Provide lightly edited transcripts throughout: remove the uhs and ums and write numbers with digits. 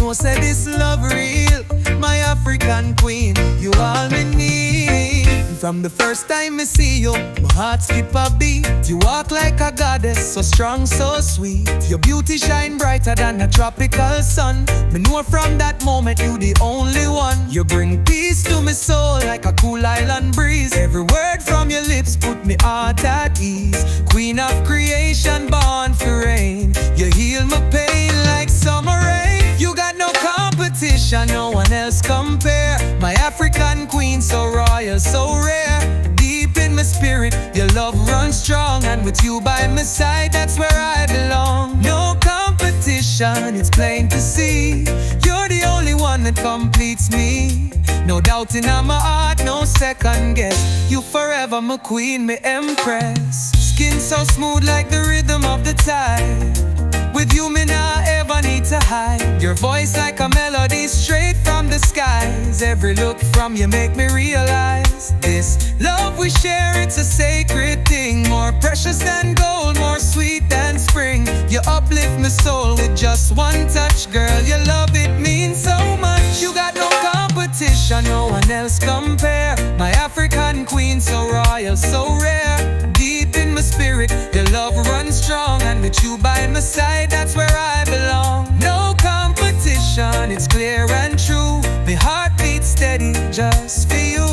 know say this love real. My African queen, you all me need. From the first time I see you, my heart skip a beat. You walk like a goddess, so strong, so sweet. Your beauty shine brighter than a tropical sun. Me know from that moment you the only one. You bring peace to my soul like a cool island breeze. Every word from your lips put me heart at ease. Queen of creation, born for reign. You heal my pain like summer rain. You got no competition, no one else compare. My African queen, so royal, so rare. Deep in my spirit, your love runs strong. And with you by my side, that's where I belong. No competition, it's plain to see. You're the only one that completes me. No doubt in my heart, no second guess. You forever my queen, my empress. Skin so smooth like the rhythm of the tide. With you me nah ever need to hide. Your voice like a melody straight from the skies. Every look from you make me realize this love we share, it's a sacred thing. More precious than gold, more sweet than spring. You uplift my soul with just one touch, girl. Your love, it means so much. You got no competition, no one else compare. My African queen, so royal, so rare. Deep in my spirit, your love runs strong. And with you by my side, that's where I belong. No competition, it's clear and true. My heart beats steady just for you.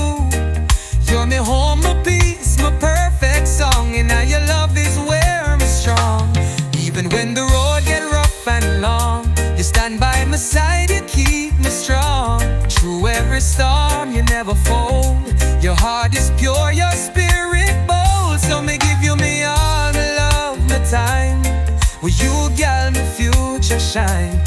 You're my home, my peace, my perfect song. And now your love is where I'm strong. Even when the road get rough and long, you stand by my side, you keep me strong. Through every storm, you never fold. Your heart is pure, your spirit bold. So me give you me all, my love, my time. With you, girl, my future shine.